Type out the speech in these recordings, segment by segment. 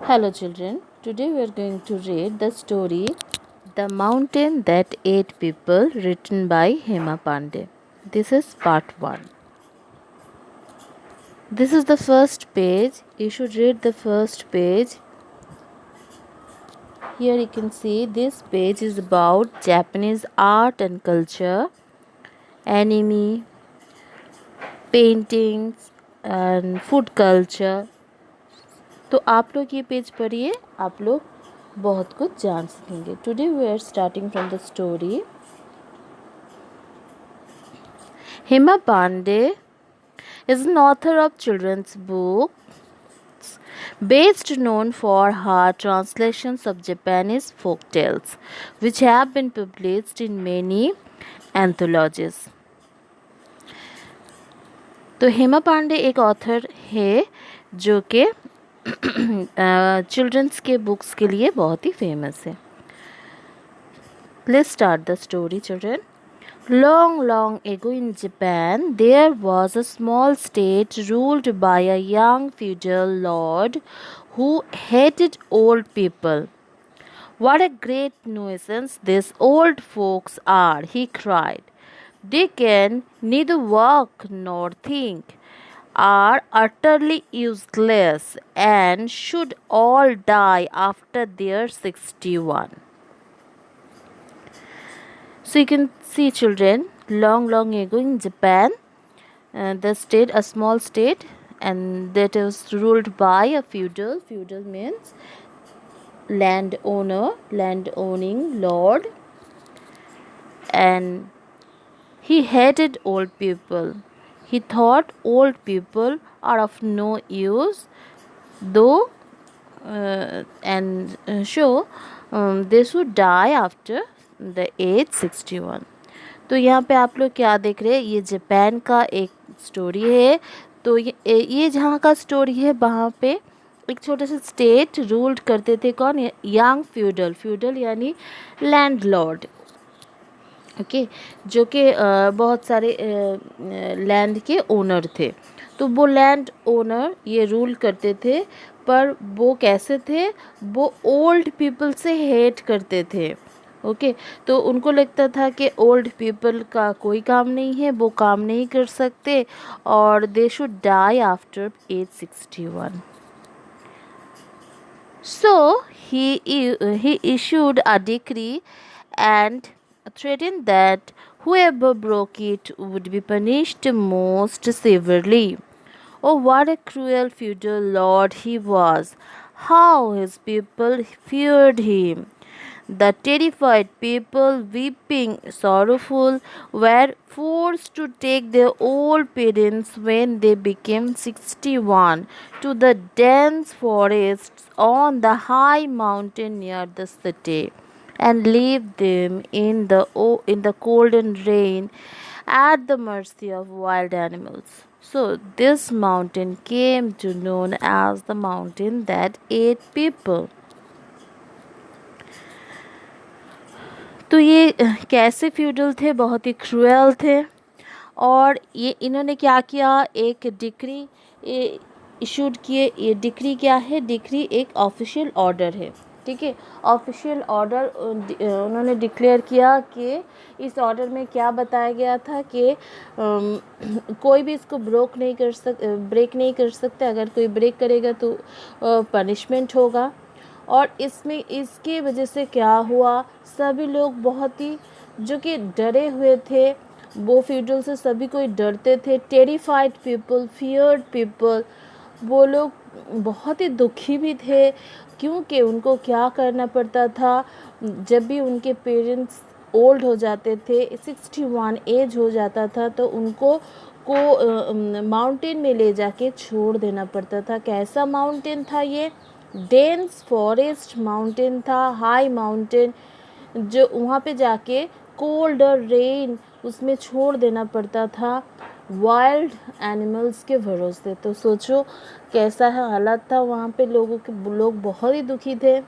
Hello, children. Today we are going to read the story The Mountain That Ate People, written by Hema Pandey. This is part 1. This is the first page. You should read the first page. Here you can see this page is about Japanese art and culture, anime, paintings, and food culture. तो आप लोग ये page पढ़िए, आप लोग बहुत कुछ जान सकेंगे. Today we are starting from the story. Hema Pandey is an author of children's books based known for her translations of Japanese folk tales, which have been published in many anthologies. तो हेमा पांडे एक author है जो कि children's के books के लिए बहुत ही famous है. Let's start the story, children. Long, long ago in Japan, there was a small state ruled by a young feudal lord who hated old people. What a great nuisance these old folks are, he cried. They can neither walk nor think, are utterly useless, and should all die after their 61. So you can see, children, long, long ago in Japan, a small state, and that was ruled by a feudal. Feudal means landowner, land owning lord, and he hated old people. He thought old people are of no use, though, they should die after the age 61. तो यहाँ पे आप लोग क्या देख रहे हैं, ये जापान का एक स्टोरी है. तो ये जहाँ का स्टोरी है, वहाँ पे एक छोटा सा स्टेट रूल्ड करते थे. कौन? Young feudal. फ्यूडल यानी लैंडलॉर्ड. ओके, जो कि बहुत सारे लैंड के ओनर थे. तो वो लैंड ओनर ये रूल करते थे, पर वो कैसे थे? वो ओल्ड पीपल से हेट करते थे. ओके, तो उनको लगता था कि ओल्ड पीपल का कोई काम नहीं है, वो काम नहीं कर सकते, और they should die after age 61. So he issued a decree and threatened that whoever broke it would be punished most severely. Oh, what a cruel feudal lord he was! How his people feared him! The terrified people, weeping, sorrowful, were forced to take their old parents when they became 61 to the dense forests on the high mountain near the city and leave them in the cold and rain at the mercy of wild animals. So this mountain came to known as the mountain that ate people. तो ये कैसे feudal थे? बहुत ही cruel थे. और ये इन्होंने क्या किया? एक डिक्री इशूड किए. ये डिक्री क्या है? डिक्री एक ऑफिशियल ऑर्डर है. ठीक है, ऑफिशियल ऑर्डर उन्होंने डिक्लेयर किया कि इस ऑर्डर में क्या बताया गया था कि कोई भी इसको ब्रेक नहीं कर सकता. अगर कोई ब्रेक करेगा तो पनिशमेंट होगा. और इसमें इसकी वजह से क्या हुआ? सभी लोग बहुत ही जो कि डरे हुए थे, वो फ्यूडल से सभी कोई डरते थे. टेरिफाइड पीपल, फियर्ड पीपल, वो लोग बहुत ही दुखी भी थे, क्योंकि उनको क्या करना पड़ता था? जब भी उनके पेरेंट्स ओल्ड हो जाते थे, 61 एज हो जाता था, तो उनको माउंटेन में ले जाके छोड़ देना पड़ता था. कैसा माउंटेन था ये? डेंस फॉरेस्ट माउंटेन था, हाई माउंटेन, जो वहाँ पे जाके कोल्ड और रेन उसमें छोड़ देना पड़ता था वाइल्ड एनिमल्स के भरोसे. तो सोचो कैसा है हालत था वहाँ पे लोगों के. लोग बहुत ही दुखी थे.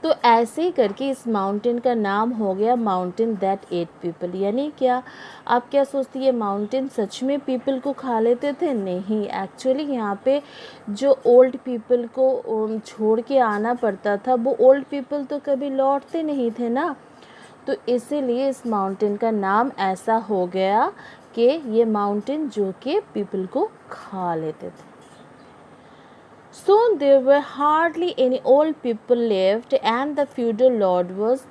तो ऐसे ही करके इस माउंटेन का नाम हो गया माउंटेन दैट एट पीपल। यानी क्या, आप क्या सोचती है, माउंटेन सच में पीपल को खा लेते थे? नहीं, एक्चुअली यहाँ पे जो ओल्ड पीपल को छोड़ के आना पड़ता था, वो ओल्ड पीपल तो कभी लौटते नहीं थे ना, तो इसीलिए इस माउंटेन का नाम ऐसा हो गया कि ये माउंटेन जो कि पीपल को खा लेते थे। Soon there were hardly any old people left and the feudal lord was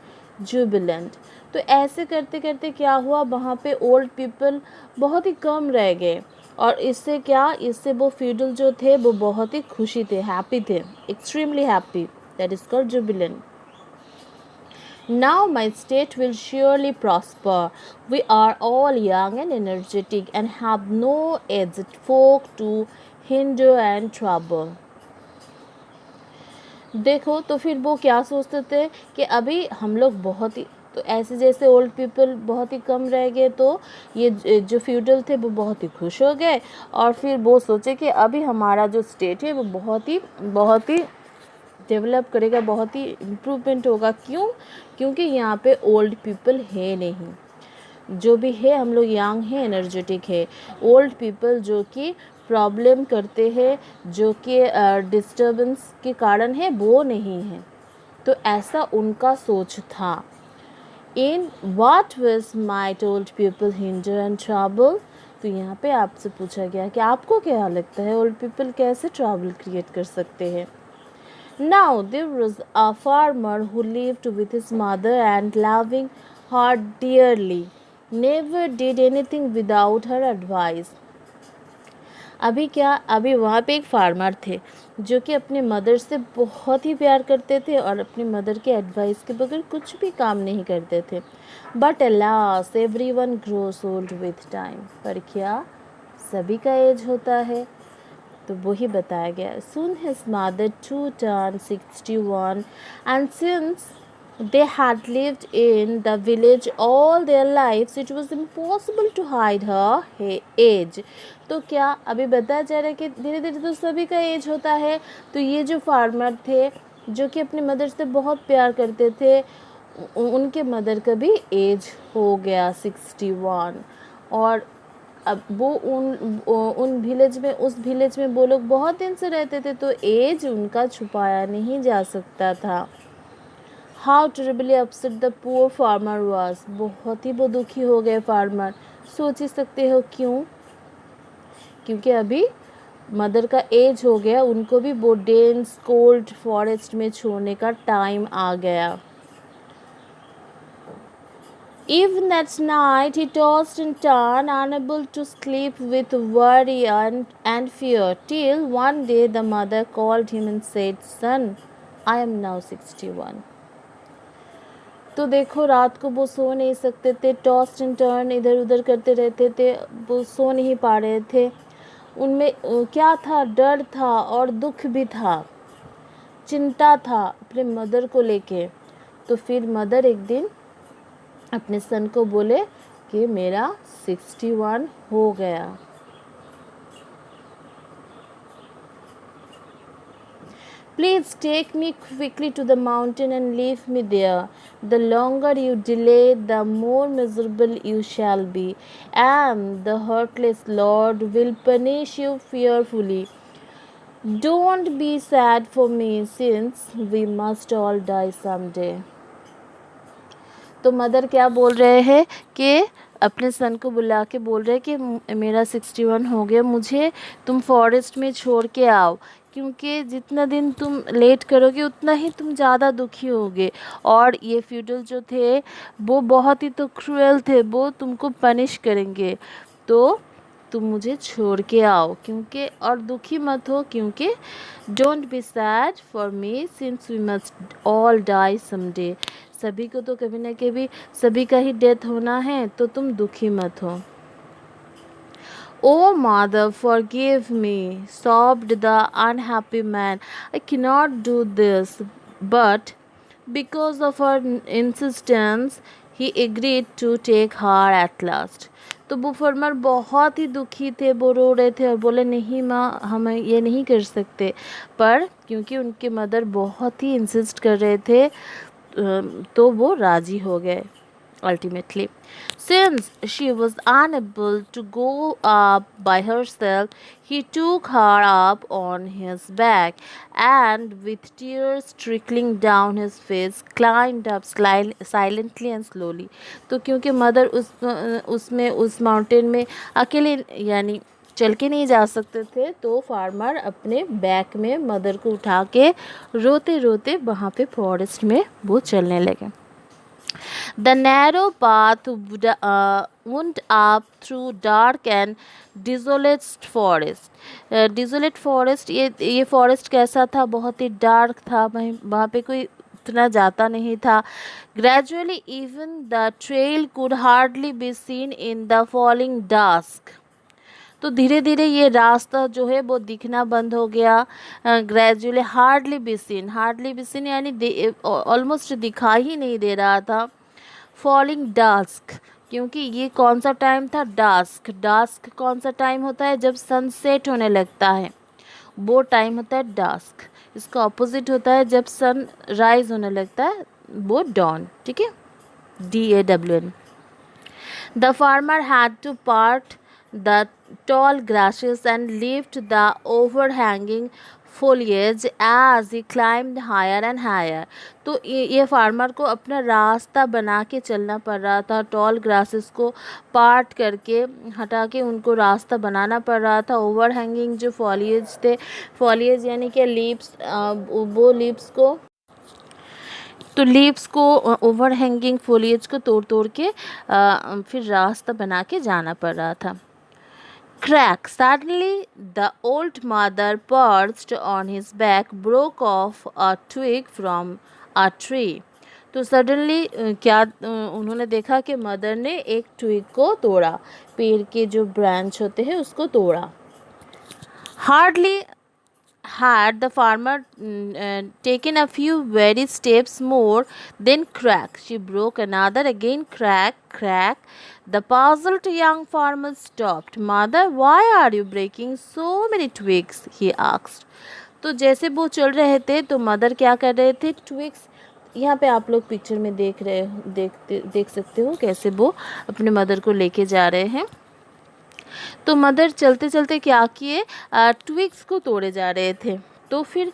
jubilant. तो ऐसे करते करते क्या हुआ, वहाँ पे ओल्ड पीपल बहुत ही कम रह गए, और इससे क्या, इससे वो फ्यूडल जो थे वो बहुत ही खुशी थे, हैप्पी थे, extremely happy, that is called Jubilant. Now my state will surely prosper. We are all young and energetic and have no aged folk to hinder and trouble. देखो, तो फिर वो क्या सोचते थे कि अभी हम लोग बहुत ही, तो ऐसे जैसे ओल्ड पीपल बहुत ही कम रह गए, तो ये जो फ्यूडल थे वो बहुत ही खुश हो गए, और फिर वो सोचे कि अभी हमारा जो स्टेट है वो बहुत ही डेवलप करेगा, बहुत ही इम्प्रूवमेंट होगा। क्यों? क्योंकि यहाँ पे ओल्ड पीपल है नहीं, जो भी है हम लोग यंग हैं, एनर्जेटिक है। ओल्ड पीपल जो कि प्रॉब्लम करते हैं, जो कि डिस्टर्बेंस के कारण है, वो नहीं है। तो ऐसा उनका सोच था। In what ways might old people hinder and trouble. तो यहाँ पे आपसे पूछा गया कि आपको क्या लगता है, ओल्ड पीपल कैसे ट्रबल क्रिएट कर सकते हैं। Now there was a farmer who lived with his mother and loving her dearly, never did anything without her advice. अभी वहाँ पे एक फार्मर थे जो कि अपने मदर से बहुत ही प्यार करते थे और अपनी मदर के एडवाइस के बगैर कुछ भी काम नहीं करते थे। But alas everyone grows old with time. पर क्या, सभी का एज होता है, तो वही बताया गया। Soon his mother too turned 61 and since they had lived in the village all their lives it was impossible to hide her age। तो क्या, अभी बताया जा रहा है कि धीरे धीरे तो सभी का एज होता है। तो ये जो फार्मर थे जो कि अपनी मदर से बहुत प्यार करते थे, उनके मदर का भी एज हो गया 61, और अब वो उन विलेज में, उस विलेज में वो लोग बहुत दिन से रहते थे, तो एज उनका छुपाया नहीं जा सकता था। How terribly upset the poor farmer was. बहुत ही वो दुखी हो गए फार्मर। सोच ही सकते हो क्यों, क्योंकि अभी मदर का एज हो गया, उनको भी वो डेंस कोल्ड फॉरेस्ट में छोड़ने का टाइम आ गया। Even at night he tossed and turned, unable to sleep with worry and fear, till one day the mother called him and said, Son, I am now 61. तो देखो, रात को वो सो नहीं सकते थे, टॉस्ट एंड टर्न इधर उधर करते रहते थे, वो सो नहीं पा रहे थे। उनमें क्या था, डर था और दुख भी था, चिंता था अपने मदर को लेके। तो फिर मदर एक दिन अपने सन को बोले कि मेरा 61 हो गया। Please take me quickly to the mountain and leave me there. The longer you delay, the more miserable you shall be, and the heartless Lord will punish you fearfully. Don't be sad for me, since we must all die someday. तो mother क्या बोल रहे हैं कि अपने सन को बुला के बोल रहे हैं कि मेरा 61 हो गया, मुझे तुम फॉरेस्ट में छोड़ के आओ, क्योंकि जितना दिन तुम लेट करोगे उतना ही तुम ज़्यादा दुखी होगे, और ये फ्यूडल जो थे वो बहुत ही तो क्रूएल थे, वो तुमको पनिश करेंगे, तो तुम मुझे छोड़ के आओ, क्योंकि और दुखी मत हो, क्योंकि don't be sad for me since we must all die someday. सभी को तो कभी ना कभी सभी का ही डेथ होना है, तो तुम दुखी मत हो। Oh mother, forgive me, sobbed the unhappy man. I cannot do this. But because of her insistence, he agreed to take her at last. तो वो फार्मर बहुत ही दुखी थे, वो रो रहे थे और बोले नहीं माँ, हम ये नहीं कर सकते। पर क्योंकि उनके मदर बहुत ही इंसिस्ट कर रहे थे, तो वो राज़ी हो गए ultimately. Since she was unable to go up by herself, he took her up on his back and, with tears trickling down his face, climbed up silently and slowly. तो क्योंकि मदर उसमें उस माउंटेन में अकेले यानी चल के नहीं जा सकते थे, तो फार्मर अपने बैक में मदर को उठा के रोते रोते वहाँ पे फॉरेस्ट में वो चलने लगे। The narrow path wound up through dark and desolate forest. Desolate forest, ये forest कैसा था? बहुत ही dark था, वहाँ पे कोई उतना जाता नहीं था। Gradually even the trail could hardly be seen in the falling dusk. तो धीरे धीरे ये रास्ता जो है वो दिखना बंद हो गया। ग्रेजुअली हार्डली बी सीन यानी ऑलमोस्ट दिखाई ही नहीं दे रहा था। फॉलिंग डास्क, क्योंकि ये कौन सा टाइम था? डास्क। डास्क कौन सा टाइम होता है? जब सनसेट होने लगता है, वो टाइम होता है डास्क। इसका ऑपोजिट होता है जब सन राइज होने लगता है, वो डॉन। ठीक है, DAWN। The farmer had to part the tall grasses and lift the overhanging foliage as he climbed higher and higher. तो ये फार्मर को अपना रास्ता बना के चलना पड़ रहा था, टॉल ग्रासेस को पार्ट करके हटा के उनको रास्ता बनाना पड़ रहा था। ओवर हैंगिंग जो फॉलिएज थे, फॉलिएज यानी कि लीव्स, वो लीव्स को, तो लीव्स को, ओवर हैंगिंग फोलिएज को तोड़ तोड़ के फिर रास्ता बना के जाना पड़ रहा था। Crack! Suddenly the old mother perched on his back broke off a twig from a tree. तो सडनली क्या उन्होंने देखा कि मदर ने एक ट्विग को तोड़ा, पेड़ के जो ब्रांच होते हैं उसको तोड़ा। Hardly had the farmer taken a few very steps more, then crack, she broke another, again crack, crack. The puzzled young farmer stopped. Mother, why are you breaking so many twigs? He asked. तो जैसे वो चल रहे थे तो mother क्या कर रहे थे? ट्विग्स, यहाँ पे आप लोग पिक्चर में देख सकते हो कैसे वो अपने मदर को लेके जा रहे हैं। तो मदर चलते चलते क्या किए? ट्विग्स को तोड़े जा रहे थे। तो फिर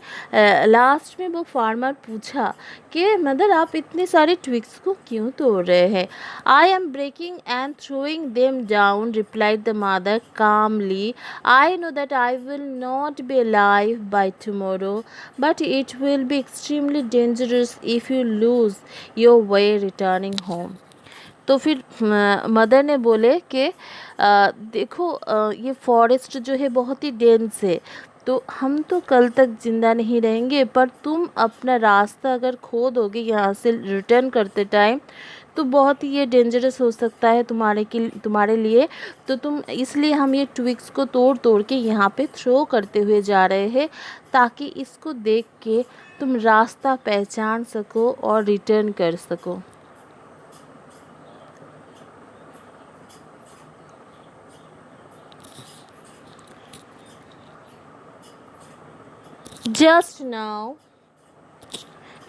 लास्ट में वो फार्मर पूछा कि मदर, आप इतने सारे ट्विग्स को क्यों तोड़ रहे हैं? I am breaking and throwing them down, replied the mother Kamli. I know that I will not be alive by tomorrow, but it will be extremely dangerous if you lose your way returning home. तो फिर mother ने बोले कि देखो, ये forest जो है बहुत ही डेंस है, तो हम तो कल तक ज़िंदा नहीं रहेंगे, पर तुम अपना रास्ता अगर खो दोगे यहाँ से रिटर्न करते टाइम, तो बहुत ही ये डेंजरस हो सकता है तुम्हारे लिए। तो तुम, इसलिए हम ये ट्विग्स को तोड़ तोड़ के यहाँ पे थ्रो करते हुए जा रहे हैं, ताकि इसको देख के तुम रास्ता पहचान सको और रिटर्न कर सको। Just now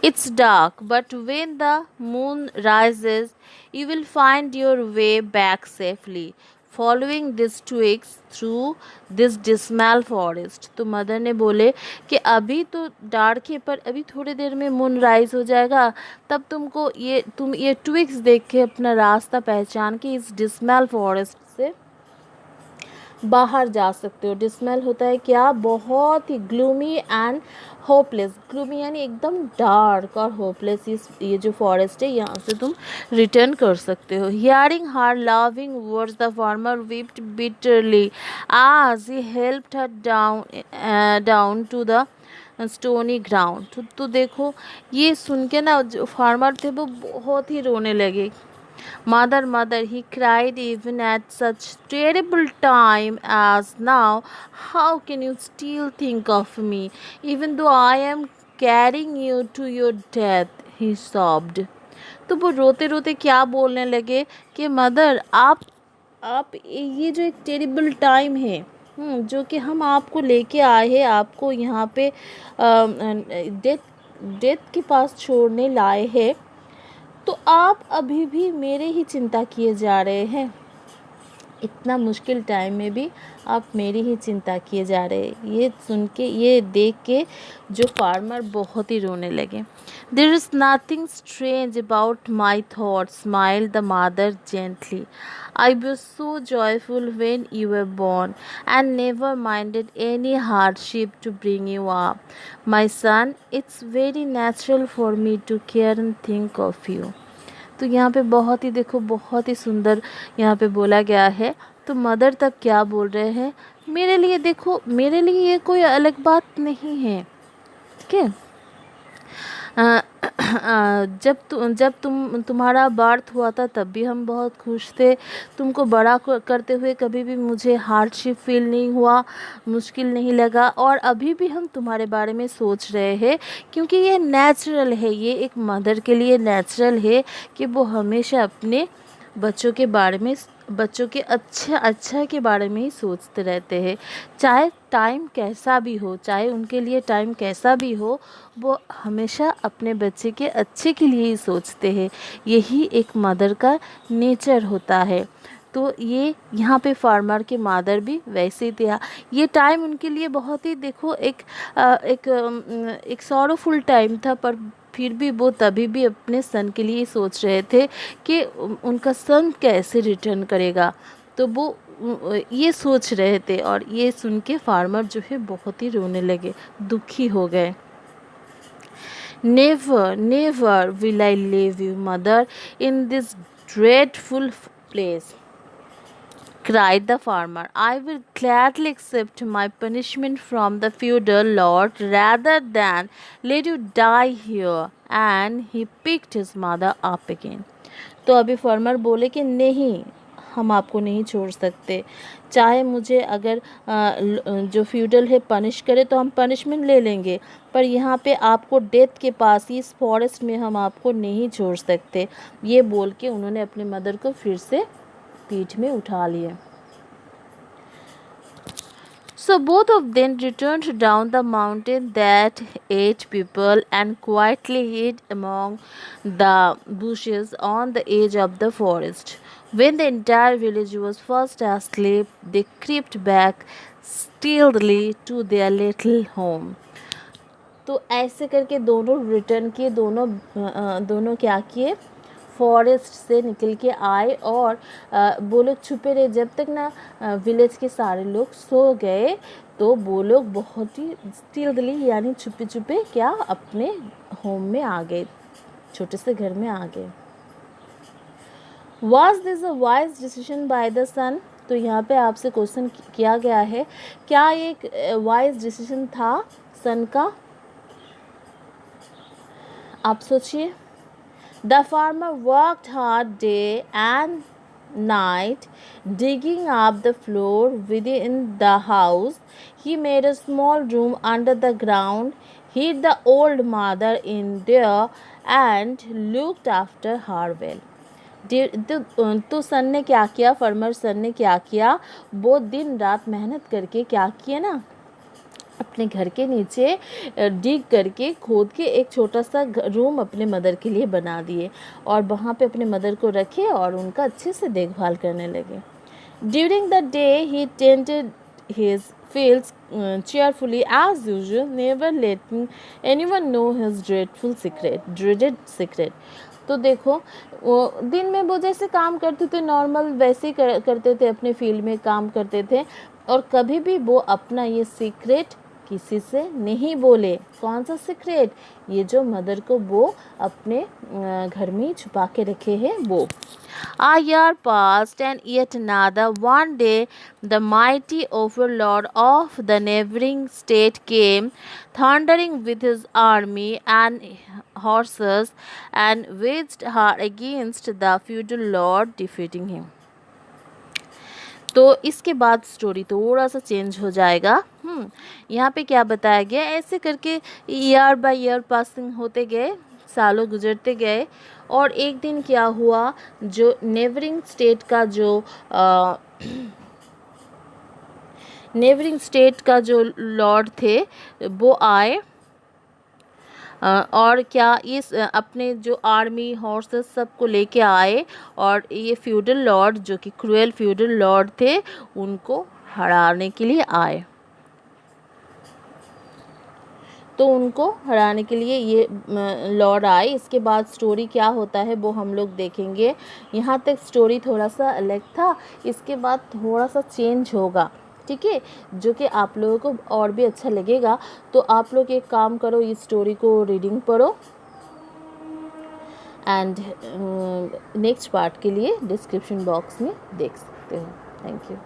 it's dark, but when the moon rises, you will find your way back safely, following these twigs through this dismal forest. तो मदर ने बोले कि अभी तो डार्क है, पर अभी थोड़ी देर में मून राइज हो जाएगा, तब तुम ये ट्विग्स देख के अपना रास्ता पहचान के इस डिसमल फॉरेस्ट से बाहर जा सकते हो। डिसमल होता है क्या? बहुत ही ग्लूमी एंड होपलेस। ग्लूमी यानी एकदम डार्क और होपलेस ये जो फॉरेस्ट है, यहाँ से तुम रिटर्न कर सकते हो। Hearing her loving words the farmer weeped bitterly as he helped her down to the stony ground. तो देखो, ये सुन के ना जो फार्मर थे वो बहुत ही रोने लगे। Mother, mother, he cried, even at such terrible time as now, how can you still think of me, even though I am carrying you to your death? He sobbed. तो वो रोते रोते क्या बोलने लगे कि मदर, आप ये जो एक टेरिबल टाइम है, जो कि हम आपको लेके आए हैं, आपको यहाँ पे डेथ डेथ के पास छोड़ने लाए हैं, तो आप अभी भी मेरे ही चिंता किए जा रहे हैं। इतना मुश्किल टाइम में भी आप मेरी ही चिंता किए जा रहे हैं। ये सुन के, ये देख के जो फार्मर बहुत ही रोने लगे। There is nothing strange about my thought, smiled the mother gently. I was so joyful when you were born and never minded any hardship to bring you up. My son, it's very natural for me to care and think of you. तो यहाँ पे बहुत ही देखो, बहुत ही सुंदर यहाँ पे बोला गया है। तो मदर तब क्या बोल रहे हैं, मेरे लिए देखो, मेरे लिए ये कोई अलग बात नहीं है, ठीक है। जब तुम्हारा बर्थ हुआ था तब भी हम बहुत खुश थे। तुमको बड़ा करते हुए कभी भी मुझे हार्डशिप फील नहीं हुआ, मुश्किल नहीं लगा। और अभी भी हम तुम्हारे बारे में सोच रहे हैं, क्योंकि ये नेचुरल है, ये एक मदर के लिए नेचुरल है कि वो हमेशा अपने बच्चों के बारे में, बच्चों के अच्छा के बारे में ही सोचते रहते हैं। चाहे टाइम कैसा भी हो, चाहे उनके लिए टाइम कैसा भी हो, वो हमेशा अपने बच्चे के अच्छे के लिए ही सोचते हैं। यही एक मदर का नेचर होता है। तो ये यहाँ पे फार्मर के मदर भी वैसे ही थे। ये टाइम उनके लिए बहुत ही देखो एक सॉरोफुल टाइम था, पर फिर भी वो तभी भी अपने सन के लिए सोच रहे थे कि उनका सन कैसे रिटर्न करेगा। तो वो ये सोच रहे थे, और ये सुन के फार्मर जो है बहुत ही रोने लगे, दुखी हो गए। Never never will I leave you mother in this dreadful place, cried the farmer. I will gladly accept my punishment from the feudal lord rather than let you die here. And he picked his mother up again. तो अभी farmer बोले कि नहीं, हम आपको नहीं छोड़ सकते। चाहे मुझे अगर जो फ्यूडल है पनिश करे तो हम पनिशमेंट ले लेंगे, पर यहाँ पे आपको डेथ के पास ही, इस फॉरेस्ट में हम आपको नहीं छोड़ सकते। ये बोल के उन्होंने अपने मदर को फिर से पीठ में उठा लिए। So both of them returned down the mountain that ate people and quietly hid among the bushes on the edge of the forest. When the entire village was fast asleep, they crept back stealthily to their little home. तो ऐसे करके दोनों return किए, दोनों क्या किए, forest से निकल के आए, और वो लोग छुपे रहे जब तक ना विलेज के सारे लोग सो गए। तो वो लोग बहुत ही स्टीलली, यानी छुपे छुपे क्या, अपने होम में आ गए, छोटे से घर में आ गए। Was this a wise decision by the son? तो यहाँ पे आपसे क्वेश्चन किया गया है, क्या एक वाइज डिसीजन था सन का? आप सोचिए। The farmer worked hard day and night, digging up the floor within the house. He made a small room under the ground, hid the old mother in there, and looked after her well. तो सन ने क्या किया, farmer सन ने क्या किया, वो दिन रात मेहनत करके क्या किया ना, अपने घर के नीचे डिग करके, खोद के एक छोटा सा रूम अपने मदर के लिए बना दिए, और वहाँ पे अपने मदर को रखे और उनका अच्छे से देखभाल करने लगे। During the day he tended his fields cheerfully as usual, never letting anyone know his dreaded secret. तो देखो, दिन में वो जैसे काम करते थे नॉर्मल, वैसे ही करते थे, अपने फील्ड में काम करते थे, और कभी भी वो अपना ये सीक्रेट किसी से नहीं बोले। कौन सा सीक्रेट? ये जो मदर को वो अपने घर में ही छुपा के रखे हैं वो। A year passed and yet another. One day the mighty overlord of the neighboring state came thundering with his army and horses and waged war against the feudal lord, defeating him. तो इसके बाद story थोड़ा सा change हो जाएगा। यहाँ पे क्या बताया गया, ऐसे करके ईयर बाय ईयर पासिंग होते गए, सालों गुजरते गए, और एक दिन क्या हुआ, जो नेबरिंग स्टेट का जो नेबरिंग स्टेट का जो लॉर्ड थे वो आए, और क्या इस अपने जो आर्मी हॉर्सेस सबको लेके आए, और ये फ्यूडल लॉर्ड जो कि क्रूएल फ्यूडल लॉर्ड थे उनको हराने के लिए आए। तो उनको हराने के लिए ये लॉर्ड आए। इसके बाद स्टोरी क्या होता है वो हम लोग देखेंगे। यहाँ तक स्टोरी थोड़ा सा अलग था, इसके बाद थोड़ा सा चेंज होगा, ठीक है, जो कि आप लोगों को और भी अच्छा लगेगा। तो आप लोग एक काम करो, इस स्टोरी को रीडिंग पढ़ो, एंड नेक्स्ट पार्ट के लिए डिस्क्रिप्शन बॉक्स में देख सकते हो। Thank you.